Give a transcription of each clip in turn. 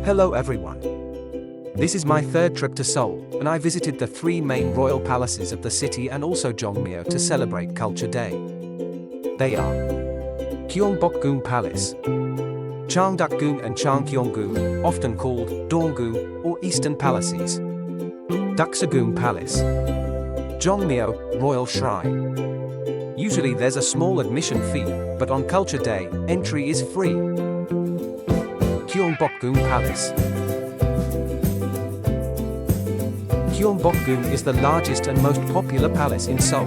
Hello everyone. This is my third trip to Seoul, and I visited the three main royal palaces of the city and also Gyeongmyo to celebrate Culture Day. They are Kyong-bok-goong Palace, Cheongdok-goong and Cheongkyong-goong, often called Donggoong or Eastern Palaces, Doksa-goong Palace, Gyeongmyo Royal Shrine. Usually there's a small admission fee, but on Culture Day, entry is free. Kyong-bok-goong Palace. Kyong-bok-goong is the largest and most popular palace in Seoul.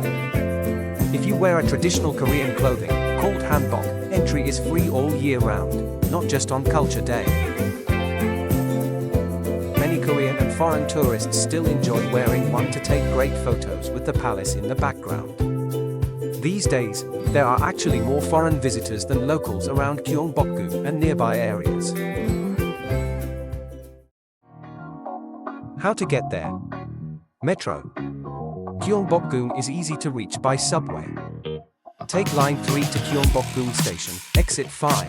If you wear a traditional Korean clothing, called hanbok, entry is free all year round, not just on Culture Day. Many Korean and foreign tourists still enjoy wearing one to take great photos with the palace in the background. These days, there are actually more foreign visitors than locals around Kyong-bok-goong and nearby areas. How to get there? Metro. Kyong-bok-goong is easy to reach by subway. Take line 3 to Kyong-bok-goong Station, exit 5.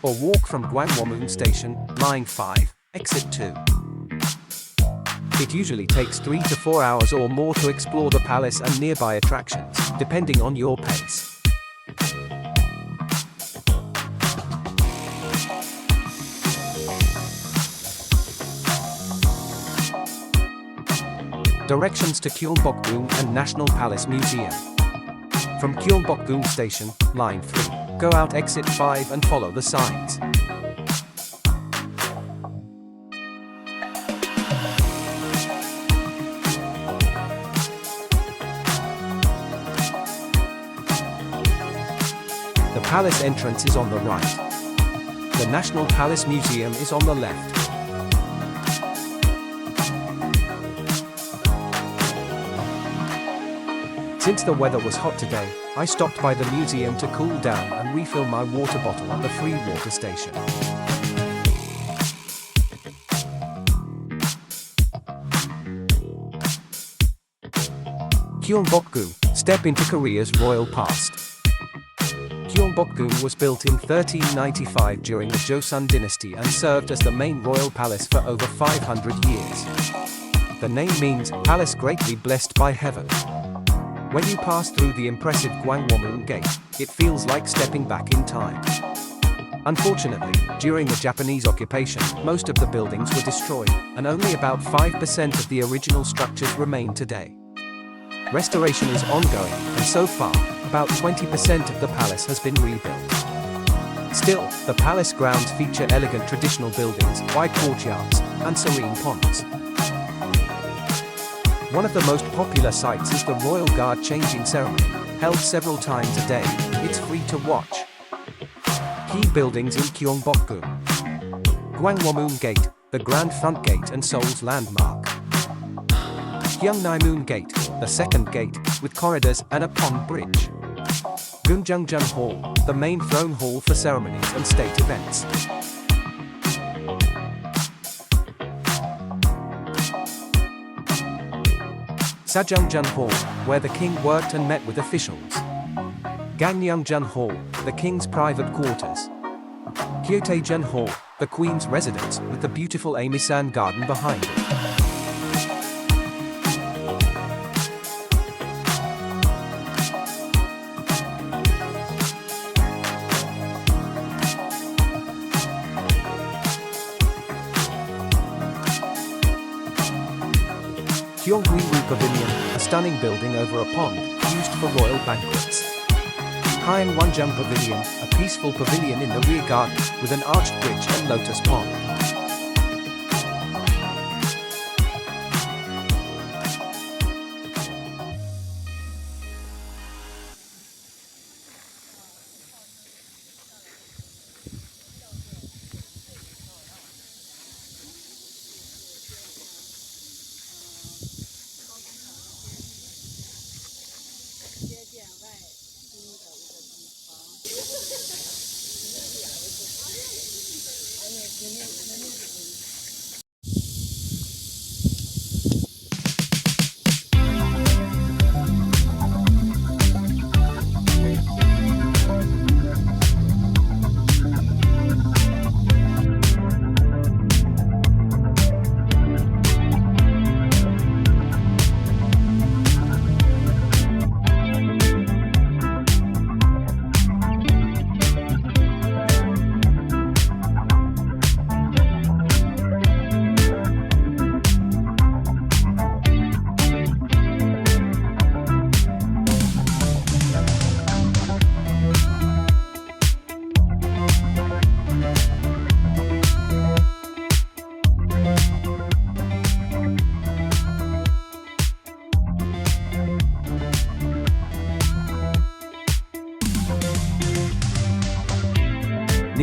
Or walk from Gwanghwamun Station, line 5, exit 2. It usually takes 3 to 4 hours or more to explore the palace and nearby attractions, depending on your pace. Directions to Kyong-bok-goong and National Palace Museum. From Kyong-bok-goong Station, line 3, go out exit 5 and follow the signs. The palace entrance is on the right. The National Palace Museum is on the left. Since the weather was hot today, I stopped by the museum to cool down and refill my water bottle at the free water station. Kyong-bok-goong, step into Korea's royal past. Kyong-bok-goong was built in 1395 during the Joseon dynasty and served as the main royal palace for over 500 years. The name means, palace greatly blessed by heaven. When you pass through the impressive Gwanghwamun Gate, it feels like stepping back in time. Unfortunately, during the Japanese occupation, most of the buildings were destroyed, and only about 5% of the original structures remain today. Restoration is ongoing, and so far, about 20% of the palace has been rebuilt. Still, the palace grounds feature elegant traditional buildings, wide courtyards, and serene ponds. One of the most popular sites is the Royal Guard changing ceremony, held several times a day. It's free to watch. Key buildings in Kyong-bok-goong. Gwanghwamun Gate, the Grand Front Gate and Seoul's landmark. Gyeongnam-moon Gate, the second gate, with corridors and a pond bridge. Gunjeongjun Hall, the main throne hall for ceremonies and state events. Sajeongjun Hall, where the king worked and met with officials. Gangneungjun Hall, the king's private quarters. Gyeotaejun Hall, the queen's residence, with the beautiful Amisan garden behind it. Kyong-bok-goong Pavilion, a stunning building over a pond, used for royal banquets. Gyeongnam Pavilion, a peaceful pavilion in the rear garden, with an arched bridge and lotus pond.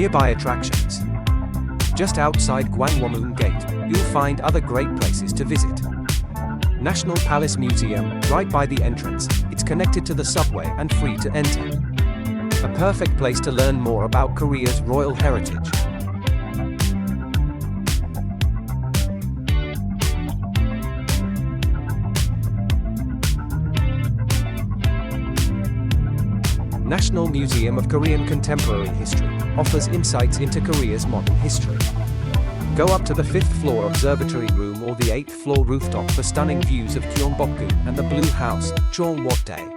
Nearby attractions. Just outside Gwanghwamun Gate, you'll find other great places to visit. National Palace Museum, right by the entrance, it's connected to the subway and free to enter. A perfect place to learn more about Korea's royal heritage. National Museum of Korean Contemporary History offers insights into Korea's modern history. Go up to the 5th floor observatory room or the 8th floor rooftop for stunning views of Kyong-bok-goong and the Blue House, Cheongwon-dae.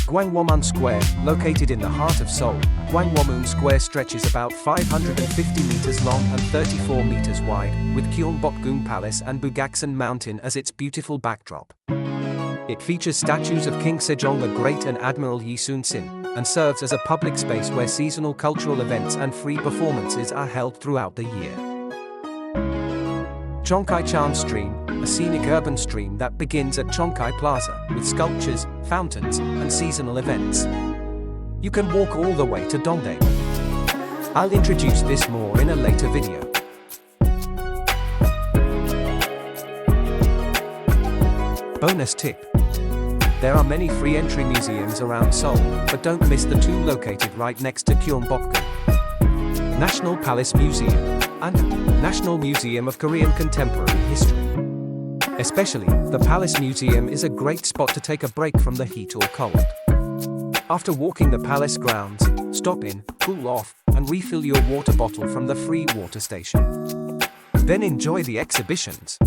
Gwanghwamun Square, located in the heart of Seoul, Gwanghwamun Square stretches about 550 meters long and 34 meters wide, with Kyong-bok-goong Palace and Bugaksan Mountain as its beautiful backdrop. It features statues of King Sejong the Great and Admiral Yi Sun-sin, and serves as a public space where seasonal cultural events and free performances are held throughout the year. Cheongkai-chan Stream, a scenic urban stream that begins at Cheongkai Plaza, with sculptures, fountains, and seasonal events. You can walk all the way to Dongdae. I'll introduce this more in a later video. Bonus tip. There are many free entry museums around Seoul, but don't miss the two located right next to Kyong-bok-goong: National Palace Museum and National Museum of Korean Contemporary History. Especially, the Palace Museum is a great spot to take a break from the heat or cold. After walking the palace grounds, stop in, cool off, and refill your water bottle from the free water station. Then enjoy the exhibitions.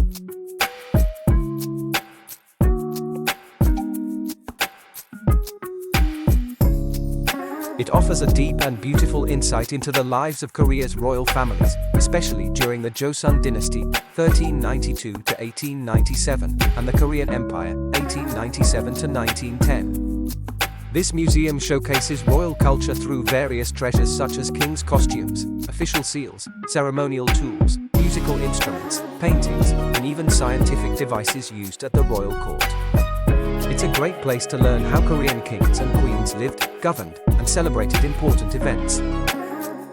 It offers a deep and beautiful insight into the lives of Korea's royal families, especially during the Joseon Dynasty, 1392 to 1897, and the Korean Empire, 1897 to 1910. This museum showcases royal culture through various treasures such as king's costumes, official seals, ceremonial tools, musical instruments, paintings, and even scientific devices used at the royal court. It's a great place to learn how Korean kings and queens lived, governed, and celebrated important events.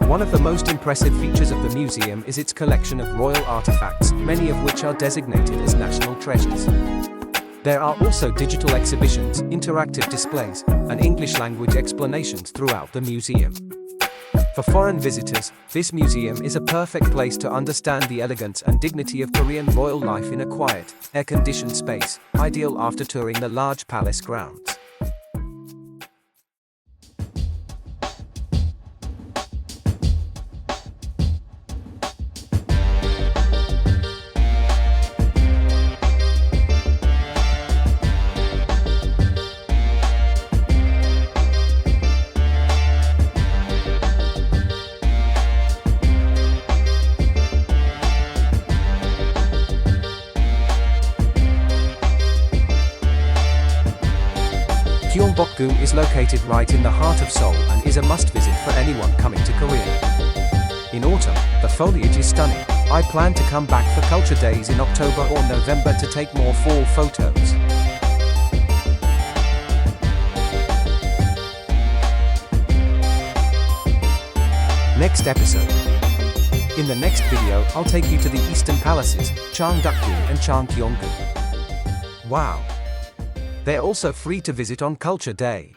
One of the most impressive features of the museum is its collection of royal artifacts, many of which are designated as national treasures. There are also digital exhibitions, interactive displays, and English-language explanations throughout the museum. For foreign visitors, this museum is a perfect place to understand the elegance and dignity of Korean royal life in a quiet, air-conditioned space, ideal after touring the large palace grounds. Kyong-bok-goong is located right in the heart of Seoul and is a must-visit for anyone coming to Korea. In autumn, the foliage is stunning. I plan to come back for Culture Days in October or November to take more fall photos. Next episode. In the next video, I'll take you to the Eastern Palaces, Cheongdok-goong and Cheongkyong-goong. Wow! They're also free to visit on Culture Day.